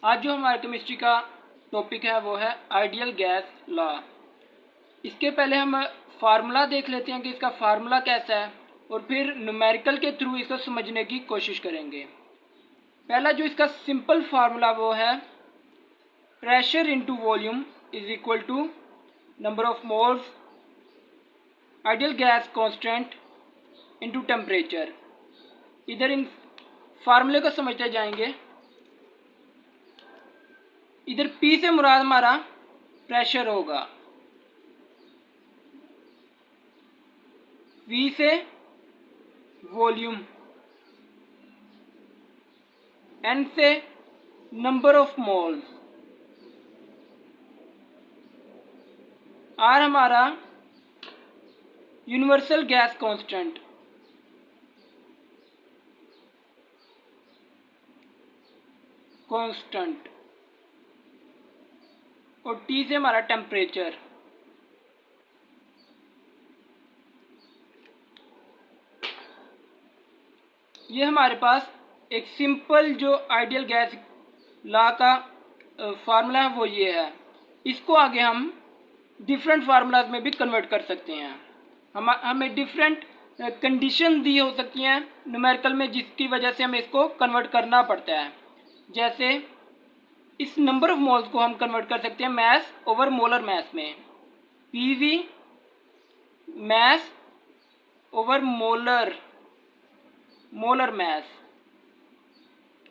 आज जो हमारे केमिस्ट्री का टॉपिक है वो है आइडियल गैस लॉ। इसके पहले हम फार्मूला देख लेते हैं कि इसका फार्मूला कैसा है और फिर न्यूमेरिकल के थ्रू इसको समझने की कोशिश करेंगे। पहला जो इसका सिंपल फार्मूला वो है pressure into volume is equal to number of moles ideal gas constant into temperature. इधर इन फार्मूले को समझते जाएंगे। इधर P से मुराद हमारा प्रेशर होगा, V से वॉल्यूम, N से नंबर ऑफ मोल्स, R हमारा यूनिवर्सल गैस कांस्टेंट, और T से हमारा टेम्परेचर। ये हमारे पास एक सिंपल जो आइडियल गैस लॉ का फार्मूला है वो ये है। इसको आगे हम डिफरेंट फार्मूलाज में भी कन्वर्ट कर सकते हैं। हमें डिफरेंट कंडीशन दी हो सकती हैं न्यूमेरिकल में, जिसकी वजह से हमें इसको कन्वर्ट करना पड़ता है। जैसे इस नंबर ऑफ मोल्स को हम कन्वर्ट कर सकते हैं मैस ओवर मोलर मैस में, PV mass over molar mass,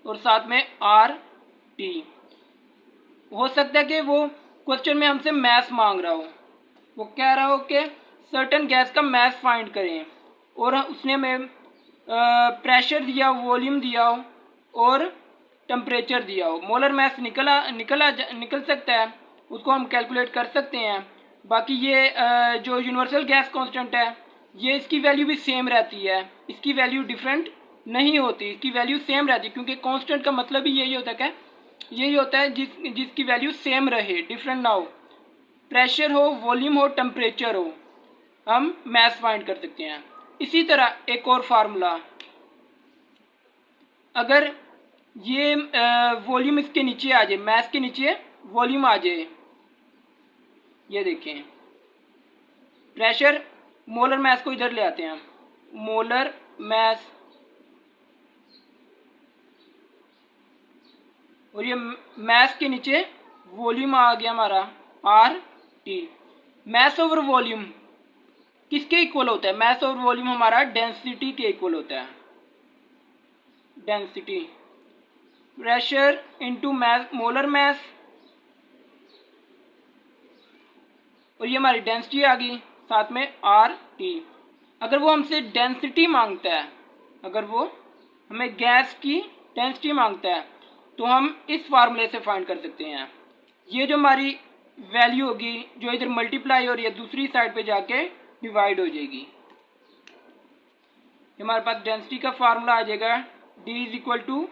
और साथ में आर टी। हो सकता है कि वो क्वेश्चन में हमसे मैस मांग रहा हो, वो कह रहा हो कि सर्टेन गैस का मैस फाइंड करें, और उसने हमें प्रेशर दिया, वॉल्यूम दिया हो और टेम्परेचर दिया हो। मोलर मैस निकल सकता है, उसको हम कैलकुलेट कर सकते हैं। बाकी ये जो यूनिवर्सल गैस कांस्टेंट है ये इसकी वैल्यू भी सेम रहती है, इसकी वैल्यू डिफरेंट नहीं होती, इसकी वैल्यू सेम रहती है, क्योंकि कांस्टेंट का मतलब ही यही होता है, यही होता है जिसकी वैल्यू सेम रहे, डिफरेंट ना हो। प्रेशर हो, वॉल्यूम हो, टेम्परेचर हो, हम मैस फाइंड कर सकते हैं। इसी तरह एक और फार्मूला, अगर ये वॉल्यूम इसके नीचे आ जाए, मैस के नीचे वॉल्यूम आ जाए, ये देखें प्रेशर, मोलर मैस को इधर ले आते हैं, मोलर मैस, और ये मैस के नीचे वॉल्यूम आ गया हमारा R T. Mass over volume किसके इक्वल होता है? मैस ओवर वॉल्यूम हमारा डेंसिटी के इक्वल होता है, density. Pressure into mass, molar mass, और ये हमारी डेंसिटी आ गई, साथ में आर टी। अगर वो हमसे डेंसिटी मांगता है, अगर वो हमें गैस की डेंसिटी मांगता है, तो हम इस फार्मूले से फाइंड कर सकते हैं। ये जो हमारी वैल्यू होगी जो इधर मल्टीप्लाई हो रही है, दूसरी साइड पे जाके डिवाइड हो जाएगी। हमारे पास डेंसिटी का फार्मूला आ जाएगा D is equal to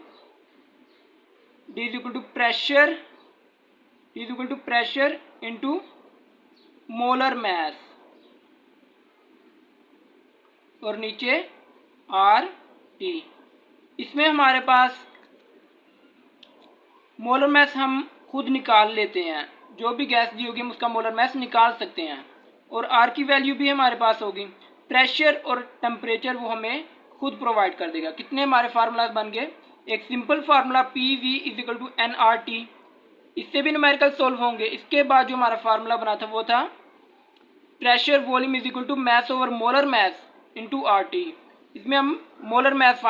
pressure into molar mass, और नीचे आर टी। इसमें हमारे पास मोलर मैस हम खुद निकाल लेते हैं, जो भी गैस दी होगी हम उसका मोलर मैस निकाल सकते हैं, और आर की वैल्यू भी हमारे पास होगी। प्रेशर और टेम्परेचर वो हमें खुद प्रोवाइड कर देगा। कितने हमारे फार्मूलाज बन गए? एक simple formula P V is equal to n R T, इससे भी न्यूमेरिकल सोल्व होंगे। इसके बाद जो हमारा फार्मूला बना था वो था pressure volume is equal to mass over molar mass into R T. इसमें हम मोलर मैस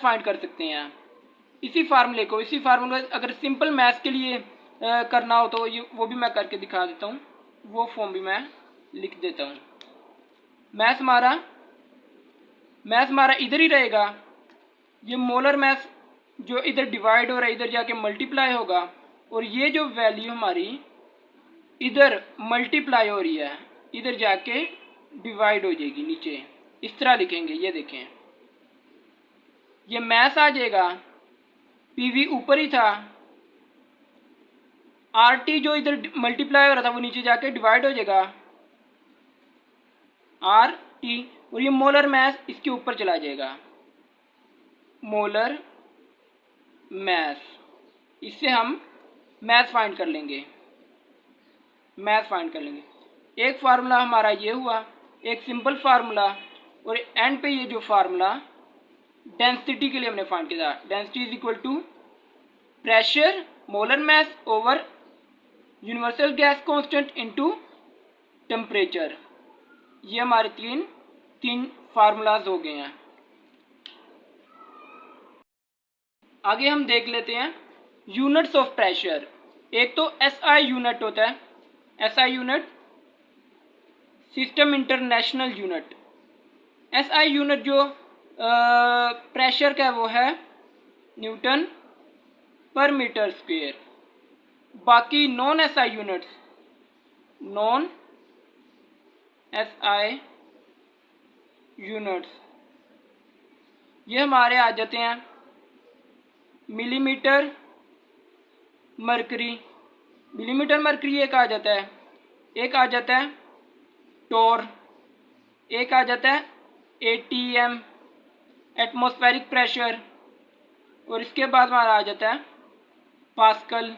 फाइंड कर सकते हैं। इसी फार्मूले अगर सिंपल मैथ्स के लिए करना हो तो ये वो भी मैं करके दिखा देता हूँ, वो फॉर्म भी मैं लिख देता हूँ। मैथ्स हमारा इधर ही रहेगा। ये मोलर मैथ्स जो इधर डिवाइड हो रहा है इधर जाके मल्टीप्लाई होगा, और ये जो वैल्यू हमारी इधर मल्टीप्लाई हो रही है इधर जाके डिवाइड हो जाएगी नीचे। इस तरह लिखेंगे, ये देखें, ये मैथ्स आ जाएगा, पीवी ऊपर ही था, आर टी जो इधर मल्टीप्लाई हो रहा था वो नीचे जाके डिवाइड हो जाएगा, आर टी, और ये मोलर मैस इसके ऊपर चला जाएगा, मोलर मैस। इससे हम मैथ फाइंड कर लेंगे, एक फार्मूला हमारा ये हुआ, एक सिंपल फार्मूला, और एंड पे ये जो फार्मूला डेंसिटी के लिए हमने फाइंड किया, density is equal to pressure molar mass over universal gas constant into temperature. ये हमारे तीन फार्मूलाज हो गए हैं। आगे हम देख लेते हैं यूनिट्स ऑफ प्रेशर। एक तो एसआई यूनिट होता है, SI unit system international unit. SI unit जो प्रेशर का वो है न्यूटन पर मीटर स्क्वायर। बाकी non SI units, non SI units ये हमारे आ जाते हैं मिलीमीटर मरकरी, मिलीमीटर मरकरी एक आ जाता है, एक आ जाता है टोर, एक आ जाता है एटीएम एटमॉस्फेरिक प्रेशर, और इसके बाद हमारा आ जाता है पास्कल।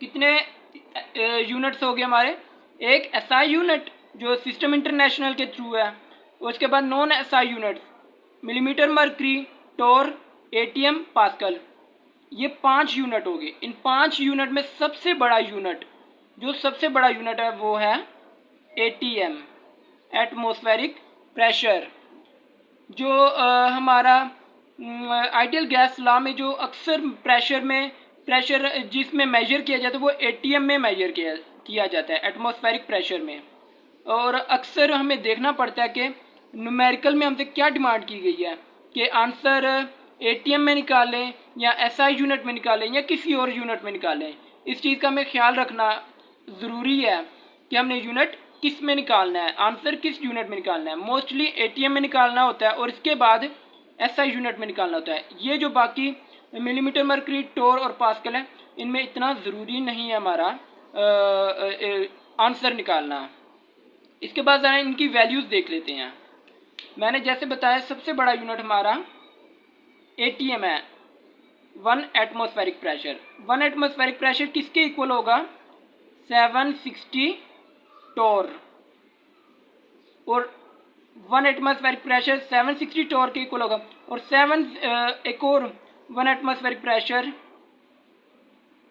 कितने यूनिट्स हो गए हमारे? एक एसआई यूनिट जो सिस्टम इंटरनेशनल के थ्रू है, उसके बाद non SI units millimetre mercury, torr, ATM, pascal. ये 5 यूनिट हो गए। इन 5 यूनिट में सबसे बड़ा यूनिट है वो है एटीएम एटमॉस्फेरिक प्रेशर। जो हमारा आइडियल गैस लॉ में जो अक्सर प्रेशर जिसमें मेजर किया जाता है वो एटीएम में मेजर किया जाता है, एटमॉस्फेरिक प्रेशर में। और अक्सर हमें देखना पड़ता है कि न्यूमेरिकल में हमसे क्या डिमांड की गई है कि आंसर एटीएम में निकालें या एसआई यूनिट में निकालें या किसी और यूनिट में निकालें। इस चीज़ का हमें ख्याल रखना ज़रूरी है कि हमने यूनिट किस में निकालना है, आंसर किस यूनिट में निकालना है। मोस्टली एटीएम में निकालना होता है और इसके बाद एसआई यूनिट में निकालना होता है। ये जो बाकी मिलीमीटर मरकरी, टोर और पास्कल है, इनमें इतना ज़रूरी नहीं है हमारा आंसर निकालना। इसके बाद ज़रा इनकी वैल्यूज़ देख लेते हैं। मैंने जैसे बताया सबसे बड़ा यूनिट हमारा एटीएम है, 1 एटमॉस्फेरिक प्रेशर। 1 एटमॉस्फेरिक प्रेशर किसके इक्वल होगा? 760 टोर। और 1 एटमॉस्फेरिक प्रेशर 760 टोर के इक्वल होगा। और एक और 1 एटमॉस्फेरिक प्रेशर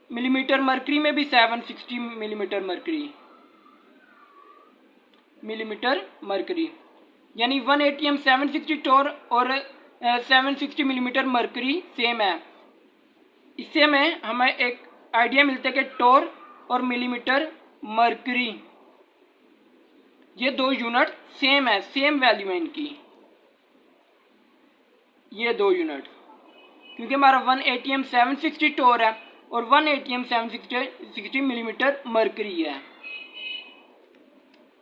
मिलीमीटर मरकरी में भी 760 मिलीमीटर मरकरी, यानी 1 एटीएम 760 टोर और 760 मिलीमीटर मरकरी सेम है। इससे हमें एक आइडिया मिलता है कि टोर और मिलीमीटर मरकरी ये 2 यूनिट सेम है, सेम वैल्यू है इनकी, ये 2 यूनिट, क्योंकि हमारा 1 एटीएम 760 टोर है और 1 एटीएम 760 मिलीमीटर मरकरी है।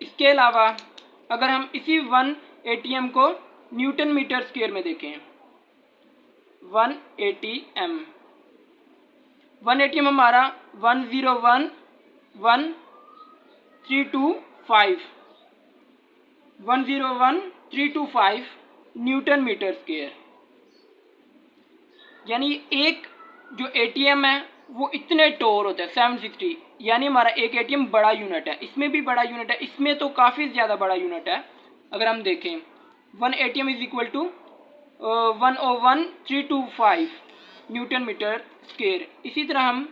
इसके अलावा अगर हम इसी 1 एटीएम को न्यूटन मीटर स्क्वायर में देखें, 1 एटीएम हमारा 1011325 न्यूटन मीटर स्क्वायर। यानी एक जो एटीएम है वो इतने टोर होता है 760, यानी हमारा एक एटीएम बड़ा यूनिट है। इसमें भी बड़ा यूनिट है, इसमें तो काफ़ी ज़्यादा बड़ा यूनिट है। अगर हम देखें 1 ATM is equal to 101,325 newton metre square. इसी तरह हम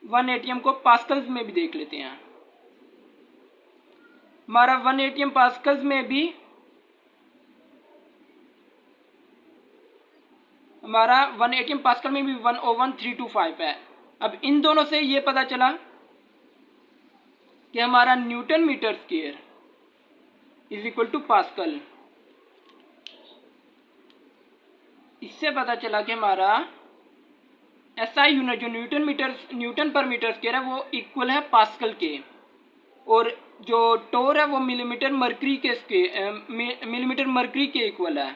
1 एटीएम को पास्कल्स में भी देख लेते हैं। हमारा 1 एटीएम पास्कल्स में भी 101,325 है। अब इन दोनों से ये पता चला कि हमारा newton metre square is equal to pascal. इससे पता चला कि हमारा एसआई यूनिट जो न्यूटन पर मीटर स्क्वायर है वो इक्वल है पास्कल के, और जो टोर है वो मिलीमीटर मरकरी के इक्वल है।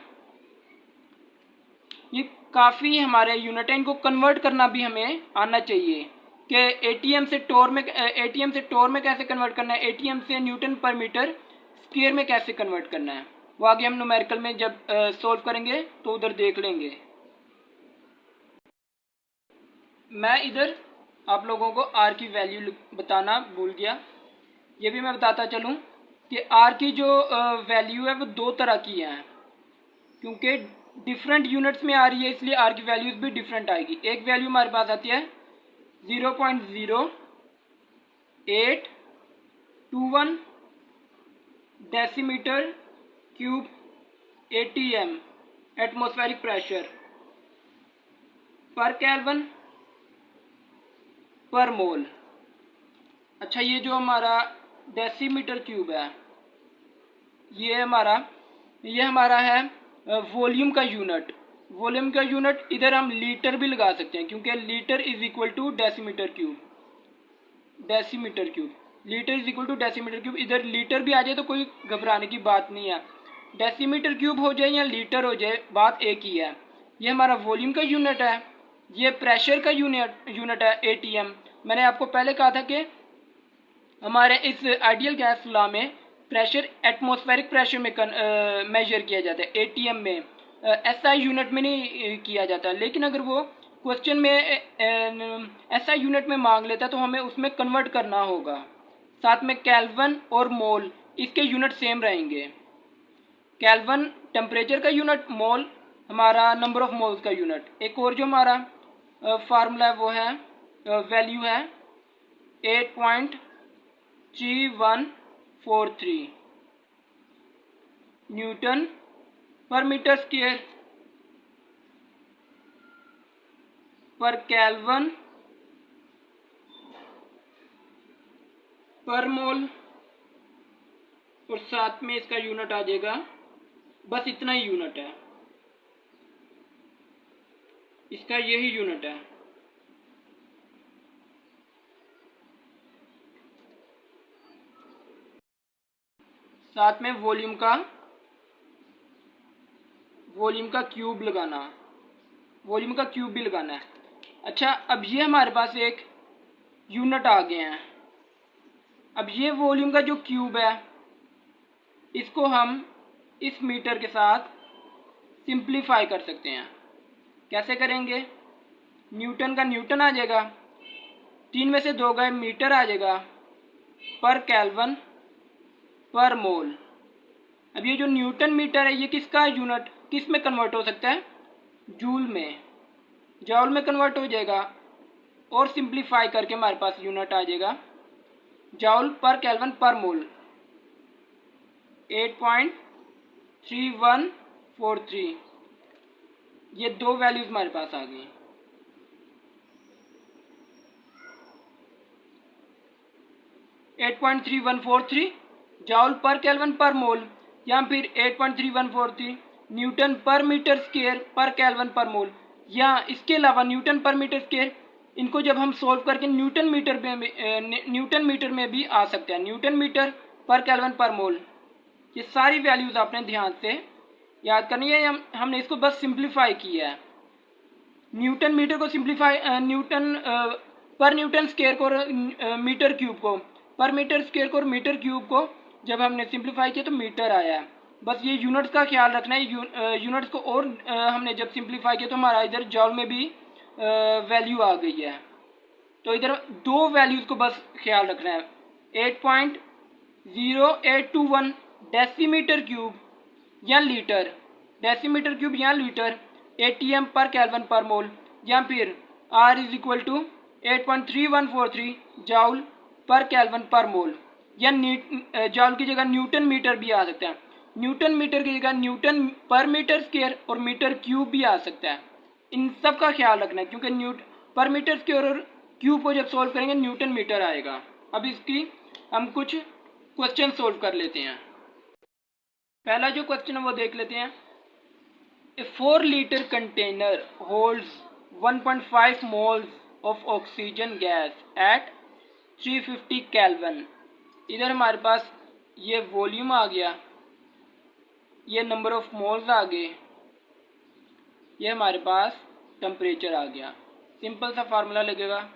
ये काफ़ी हमारे यूनिट है, इनको कन्वर्ट करना भी हमें आना चाहिए कि एटीएम से टोर में कैसे कन्वर्ट करना है, एटीएम से न्यूटन पर मीटर स्क्वायर में कैसे कन्वर्ट करना है। वो आगे हम न्यूमेरिकल में जब सोल्व करेंगे तो उधर देख लेंगे। मैं इधर आप लोगों को आर की वैल्यू बताना भूल गया। ये भी मैं बताता चलूँ कि आर की जो वैल्यू है वो दो तरह की है, क्योंकि डिफरेंट यूनिट्स में आ रही है इसलिए आर की वैल्यूज भी डिफरेंट आएगी। एक वैल्यू हमारे पास आती है 0.0821 decimetre cube ATM atmospheric pressure पर केल्विन पर मोल। अच्छा, ये जो हमारा डेसीमीटर क्यूब है ये हमारा है वॉल्यूम का यूनिट। वॉल्यूम का यूनिट इधर हम लीटर भी लगा सकते हैं, क्योंकि litre is equal to decimetre cube. Litre is equal to decimetre cube. इधर लीटर भी आ जाए तो कोई घबराने की बात नहीं है, डेसीमीटर क्यूब हो जाए या लीटर हो जाए बात एक ही है। ये हमारा वॉल्यूम का यूनिट है, ये प्रेशर का यूनिट है ATM। मैंने आपको पहले कहा था कि हमारे इस आइडियल गैस लॉ में प्रेशर एटमॉस्फेरिक प्रेशर में मेजर किया जाता है, ATM में SI यूनिट में नहीं किया जाता। लेकिन अगर वो क्वेश्चन में SI यूनिट में मांग लेता तो हमें उसमें कन्वर्ट करना होगा। साथ में केल्विन और मोल इसके यूनिट सेम रहेंगे। केल्विन टेम्परेचर का यूनिट, मोल हमारा नंबर ऑफ मोल्स का यूनिट। एक और जो हमारा फार्मूला है वो है वैल्यू है 8.3143 न्यूटन पर मीटर स्क्वायर पर केल्विन पर मोल, और साथ में इसका यूनिट आ जाएगा, बस इतना ही यूनिट है, इसका यही यूनिट है। साथ में वॉल्यूम का क्यूब लगाना, वॉल्यूम का क्यूब भी लगाना है। अच्छा, अब ये हमारे पास एक यूनिट आ गए हैं। अब ये वॉल्यूम का जो क्यूब है इसको हम इस मीटर के साथ सिंप्लीफाई कर सकते हैं। कैसे करेंगे? न्यूटन का न्यूटन आ जाएगा, 3 में से 2 गए, मीटर आ जाएगा, पर केल्विन पर मोल। अब ये जो न्यूटन मीटर है ये किसका यूनिट, किस में कन्वर्ट हो सकता है? जूल में, जॉल में कन्वर्ट हो जाएगा, और सिंप्लीफाई करके हमारे पास यूनिट आ जाएगा जॉल पर केल्विन पर मोल 8.3143। ये दो वैल्यूज हमारे पास आ गई। 8.3143 जॉल पर केल्विन पर मोल, या फिर 8.3143 न्यूटन पर मीटर स्क्वायर पर केल्विन पर मोल, या इसके अलावा न्यूटन पर मीटर स्क्वायर। इनको जब हम सोल्व करके न्यूटन मीटर में भी आ सकते हैं, न्यूटन मीटर पर केल्विन पर मोल। ये सारी वैल्यूज आपने ध्यान से याद करनी है। हमने इसको बस सिंप्लीफाई किया है। न्यूटन मीटर को सिंप्लीफाई, पर न्यूटन स्क्वायर को मीटर क्यूब को, पर मीटर स्क्वायर को और मीटर क्यूब को जब हमने सिंप्लीफाई किया तो मीटर आया है। बस ये यूनिट्स का ख्याल रखना है। यूनिट्स को और हमने जब सिंप्लीफाई किया तो हमारा इधर जॉल में भी वैल्यू आ गई है। तो इधर दो वैल्यूज को बस ख्याल रखना है, 8.0821 डेसीमीटर क्यूब या लीटर, डेसीमीटर क्यूब या लीटर ATM पर केल्विन पर मोल, या फिर R is equal to 8.3143 joule पर केल्विन पर मोल, या जॉल की जगह न्यूटन मीटर भी आ सकता है। न्यूटन मीटर की जगह न्यूटन पर मीटर स्क्वायर और मीटर क्यूब भी आ सकता है। इन सब का ख्याल रखना है, क्योंकि पर मीटर स्क्वायर और क्यूब को जब सोल्व करेंगे न्यूटन मीटर आएगा। अब इसकी हम कुछ क्वेश्चन सोल्व कर लेते हैं। पहला जो क्वेश्चन है वो देख लेते हैं। ए 4 litre container holds 1.5 moles of oxygen gas at 350 kelvin. इधर हमारे पास ये वॉल्यूम आ गया, ये नंबर ऑफ मोल्स आ गए, ये हमारे पास टेम्परेचर आ गया। सिंपल सा फार्मूला लगेगा,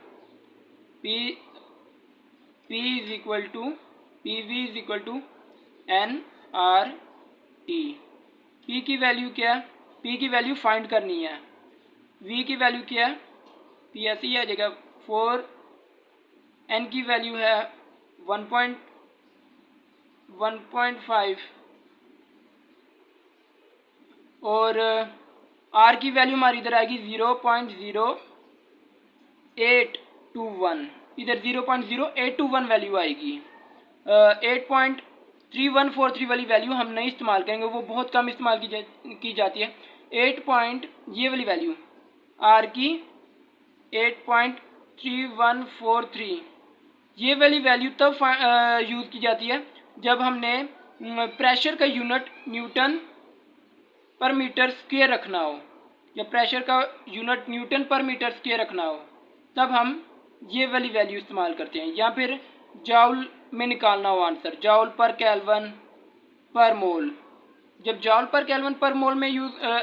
PV is equal to NRT T. P की वैल्यू क्या है, पी की वैल्यू फाइंड करनी है। वी की वैल्यू क्या है, पी ऐसे ही आ जाएगा 4, एन की वैल्यू है 1.5 और आर की वैल्यू हमारी इधर आएगी 0.0821, इधर 0.0821 वैल्यू आएगी। 8.3143 वाली वैल्यू हम नहीं इस्तेमाल करेंगे, वो बहुत कम इस्तेमाल की जाती है। 8 ये वाली वैल्यू आर की 8.3143 ये वाली वैल्यू तब यूज़ की जाती है जब हमने प्रेशर का यूनिट न्यूटन पर मीटर स्क्वायर रखना हो, या प्रेशर का यूनिट न्यूटन पर मीटर स्क्वायर रखना हो, तब हम ये वाली वैल्यू इस्तेमाल करते हैं। या फिर जाउल में निकालना हो आंसर, जाउल पर केल्विन पर मोल। जब जाउल पर केल्विन पर मोल में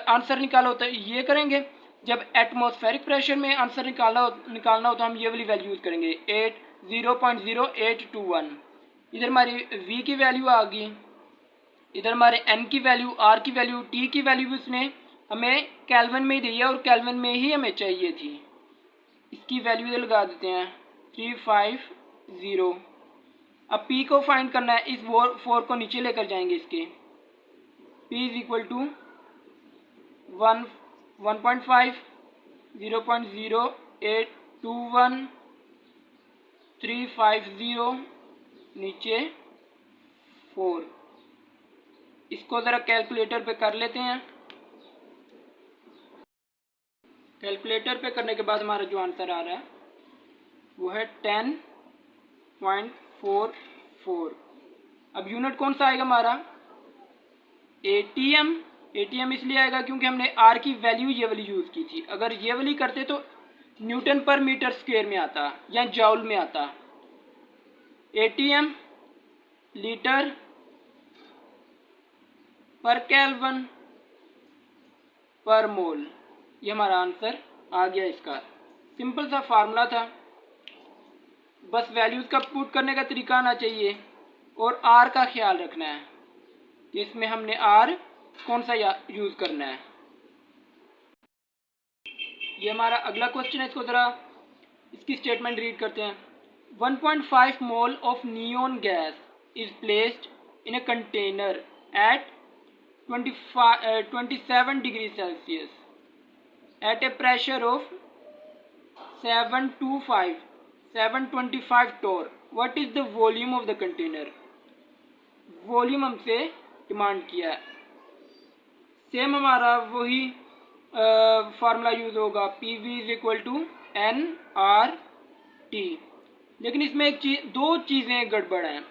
आंसर निकाला होता है ये करेंगे। जब एटमॉस्फेरिक प्रेशर में आंसर निकालना हो तो हम ये वाली वैल्यू यूज़ करेंगे 0.0821। इधर हमारी v की वैल्यू आ गई, इधर हमारे n की वैल्यू, r की वैल्यू, t की वैल्यू भी उसने हमें केल्विन में ही दी है और केल्विन में ही हमें चाहिए थी। इसकी वैल्यू इधर लगा देते हैं 350। अब p को फाइंड करना है, इस 4 को नीचे लेकर जाएंगे इसके। p इज इक्वल टू 1.5, 0.0821, 350 नीचे 4। इसको ज़रा कैलकुलेटर पे कर लेते हैं। कैलकुलेटर पे करने के बाद हमारा जो आंसर आ रहा है वो है 10.44। अब यूनिट कौन सा आएगा हमारा, एटीएम। एटीएम इसलिए आएगा क्योंकि हमने आर की वैल्यू ये वाली यूज़ की थी। अगर ये वाली करते तो न्यूटन पर मीटर स्क्वायर में आता या जाउल में आता। एटीएम लीटर पर केल्विन पर मोल, ये हमारा आंसर आ गया। इसका सिंपल सा फार्मूला था, बस वैल्यूज़ का पुट करने का तरीका आना चाहिए और आर का ख्याल रखना है कि इसमें हमने आर कौन सा यूज़ करना है। ये हमारा अगला क्वेश्चन है, इसको ज़रा इसकी स्टेटमेंट रीड करते हैं। 1.5 mole of neon gas is placed in a container at 27 degree Celsius at a pressure of 725 torr. What is the volume of the container? Volume हमसे डिमांड किया है। सेम हमारा वही फार्मूला यूज़ होगा, PV is equal to NRT। लेकिन इसमें दो चीज़ें गड़बड़ हैं।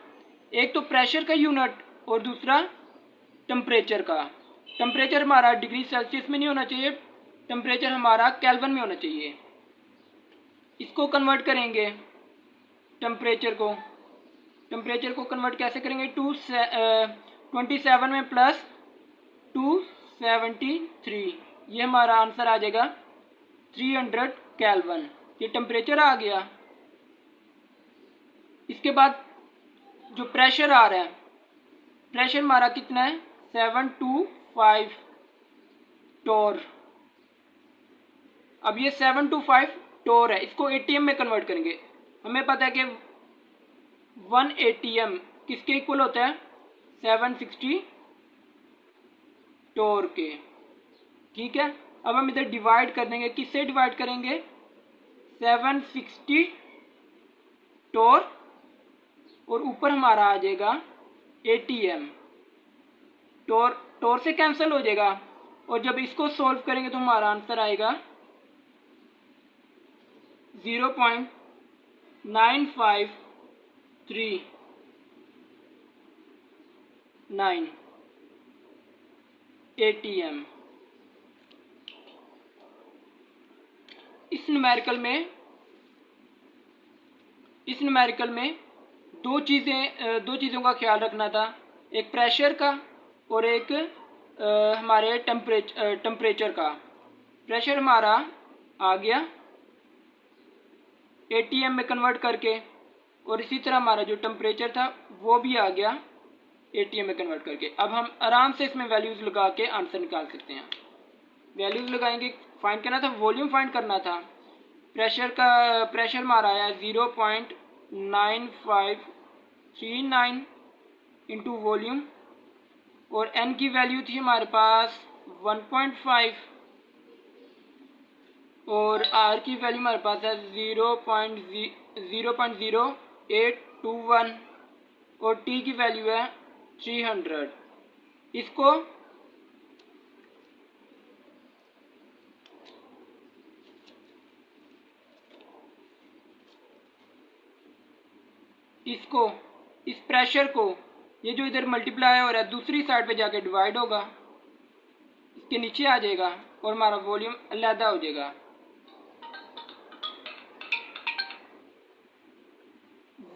एक तो प्रेशर का यूनिट और दूसरा टेम्परेचर का। टेम्परेचर हमारा डिग्री सेल्सियस में नहीं होना चाहिए, टेम्परेचर हमारा केल्विन में होना चाहिए। इसको कन्वर्ट करेंगे टेम्परेचर को कन्वर्ट कैसे करेंगे, 27 में प्लस 273, ये हमारा आंसर आ जाएगा 300 केल्विन। ये टेम्परेचर आ गया। इसके बाद जो प्रेशर आ रहा है, प्रेशर हमारा कितना है 725 टोर। अब ये 725 टोर है, इसको एटीएम में कन्वर्ट करेंगे। हमें पता है कि 1 एटीएम किसके इक्वल होता है, 760 टोर के। ठीक है, अब हम इधर डिवाइड कर देंगे, किससे डिवाइड करेंगे, 760 टोर और ऊपर हमारा आ जाएगा एटीएम। टोर से कैंसिल हो जाएगा और जब इसको सॉल्व करेंगे तो हमारा आंसर आएगा 0.9539 एटीएम। इस न्यूमेरिकल में दो चीज़ों का ख्याल रखना था, एक प्रेशर का और एक हमारे टेम्परेचर का। प्रेशर हमारा आ गया एटीएम में कन्वर्ट करके और इसी तरह हमारा जो टेम्परेचर था वो भी आ गया एटीएम में कन्वर्ट करके। अब हम आराम से इसमें वैल्यूज़ लगा के आंसर निकाल सकते हैं। वैल्यूज़ लगाएंगे, फाइंड करना था, वॉल्यूम फाइंड करना था। प्रेशर हमारा आया 0.9539 इंटू वॉल्यूम, और एन की वैल्यू थी हमारे पास 1.5, और आर की वैल्यू हमारे पास है 0.0821, और टी की वैल्यू है 300। इसको इस प्रेशर को, ये जो इधर मल्टीप्लाई हो रहा है दूसरी साइड पे जाके डिवाइड होगा, इसके नीचे आ जाएगा और हमारा वॉल्यूम अलहदा हो जाएगा।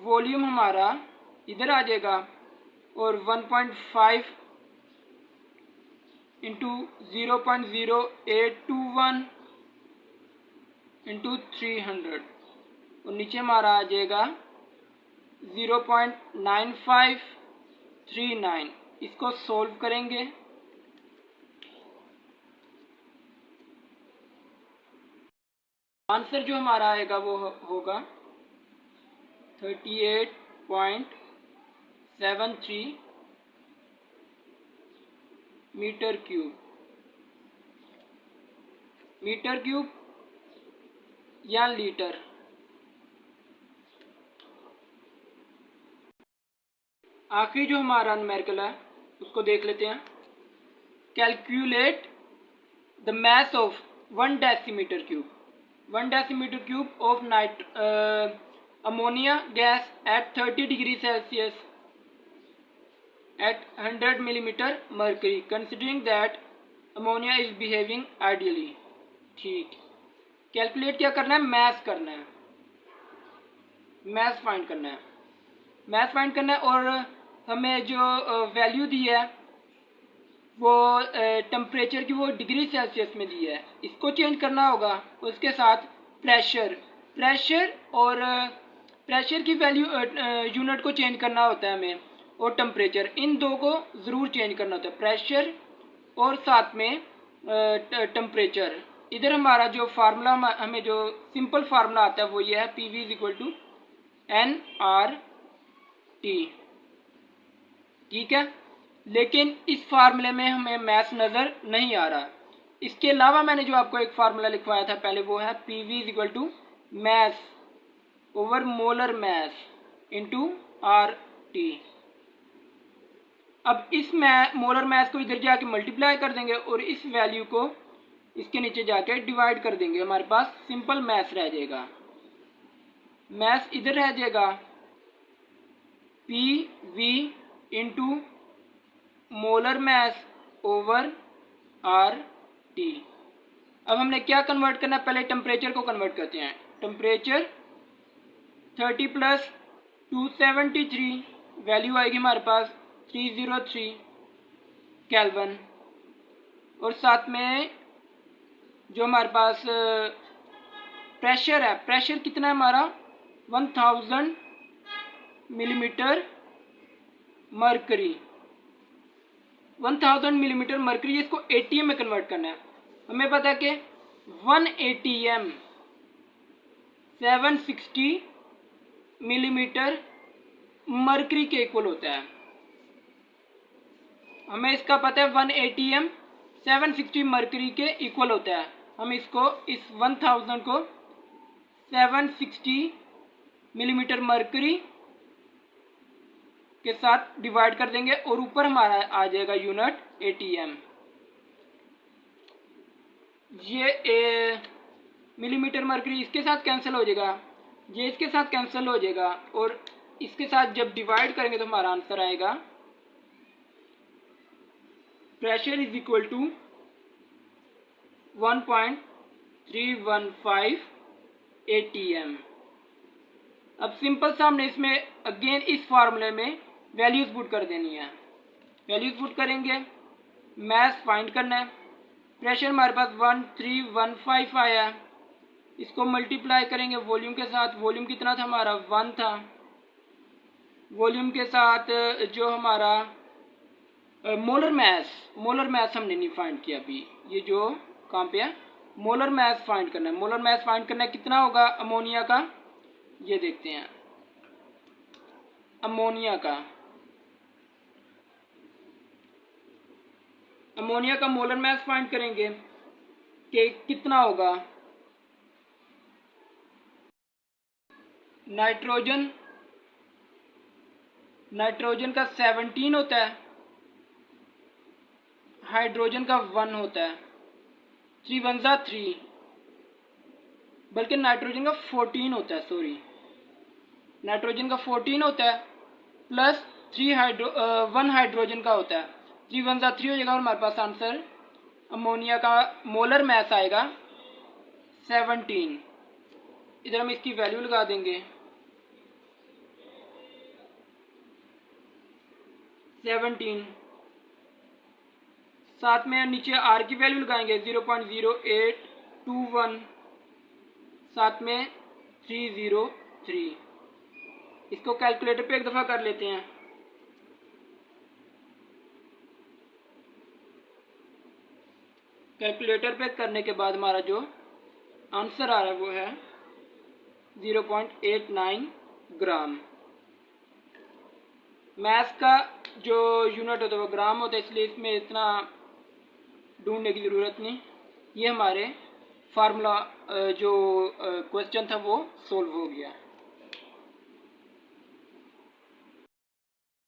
वॉल्यूम हमारा इधर आ जाएगा, और 1.5 इंटू 0.0821 इंटू 300, और नीचे हमारा आ जाएगा 0.9539। इसको सोल्व करेंगे, आंसर जो हमारा आएगा वो होगा 38.73 मीटर क्यूब या लीटर। आखिरी जो हमारा न्यूमेरिकल है उसको देख लेते हैं। Calculate the mass of 1 decimetre cube of ammonia gas at 30 degree Celsius at 100 millimeter mercury, considering that ammonia is behaving ideally। ठीक, कैलकुलेट क्या करना है, मैथ करना है, मैथ फाइंड करना है, और हमें जो वैल्यू दी है वो टेम्परेचर की वो डिग्री सेल्सियस में दी है, इसको चेंज करना होगा। उसके साथ प्रेशर और प्रेशर की वैल्यू यूनिट को चेंज करना होता है हमें, और टेम्परेचर, इन दो को ज़रूर चेंज करना होता है, प्रेशर और साथ में टेम्परेचर। इधर हमारा जो फार्मूला, हमें जो सिंपल फार्मूला आता है वो ये है, PV is equal to nRT। ठीक है, लेकिन इस फार्मूले में हमें मैथ नज़र नहीं आ रहा। इसके अलावा मैंने जो आपको एक फार्मूला लिखवाया था पहले, वो है PV is equal to mass over molar mass into RT। अब इस मोलर मैस को इधर जाके मल्टीप्लाई कर देंगे और इस वैल्यू को इसके नीचे जाके डिवाइड कर देंगे, हमारे पास सिंपल मैस रह जाएगा। मैस इधर रह जाएगा PV into molar mess over RT। अब हमने क्या कन्वर्ट करना है, पहले टेम्परेचर को कन्वर्ट करते हैं। टेम्परेचर 30 प्लस 273, वैल्यू आएगी हमारे पास 303 केल्विन, और साथ में जो हमारे पास प्रेशर है, प्रेशर कितना है हमारा 1000 मिलीमीटर मर्करी, 1000 मिलीमीटर मर्करी। इसको एटीएम में कन्वर्ट करना है। हमें पता है कि 1 ATM 760 मिलीमीटर मर्करी के इक्वल होता है। हमें इसका पता है 1 ATM 760 मर्करी के इक्वल होता है। हम इसको इस 1000 को 760 मिलीमीटर मर्करी के साथ डिवाइड कर देंगे, और ऊपर हमारा आ जाएगा यूनिट ATM। ये मिलीमीटर मर्करी इसके साथ कैंसिल हो जाएगा, ये इसके साथ कैंसिल हो जाएगा, और इसके साथ जब डिवाइड करेंगे तो हमारा आंसर आएगा pressure is equal to 1.315 ATM। अब सिंपल सा हमने इसमें अगेन इस फार्मूले में वैल्यूज पुट कर देनी है। वैल्यूज पुट करेंगे, मैथ फाइंड करना है। प्रेशर हमारे पास 1315 आया, इसको मल्टीप्लाई करेंगे वॉल्यूम के साथ। वॉल्यूम कितना था हमारा 1 था। वॉल्यूम के साथ जो हमारा मोलर मैस हमने नहीं फाइंड किया अभी। ये जो कहाँ पे है, मोलर मैस फाइंड करना है। मोलर मैस फाइंड करना है, कितना होगा अमोनिया का, ये देखते हैं। अमोनिया का मोलर मैस फाइंड करेंगे कि कितना होगा। नाइट्रोजन का 17 होता है, हाइड्रोजन का 1 होता है, 3 1 3, बल्कि नाइट्रोजन का 14 होता है, सॉरी नाइट्रोजन का 14 होता है प्लस 1 हाइड्रोजन का होता है। 3 1 3 हो जाएगा और हमारे पास आंसर अमोनिया का मोलर मैस आएगा 17। इधर हम इसकी वैल्यू लगा देंगे 17, साथ में नीचे आर की वैल्यू लगाएंगे 0.0821, साथ में 303। इसको कैलकुलेटर पे एक दफ़ा कर लेते हैं। कैलकुलेटर पे करने के बाद हमारा जो आंसर आ रहा है वो है 0.89 ग्राम। मैथ का जो यूनिट होता है वो ग्राम होता है, इसलिए इसमें इतना ढूंढने की ज़रूरत नहीं। ये हमारे फार्मूला जो क्वेश्चन था वो सोल्व हो गया।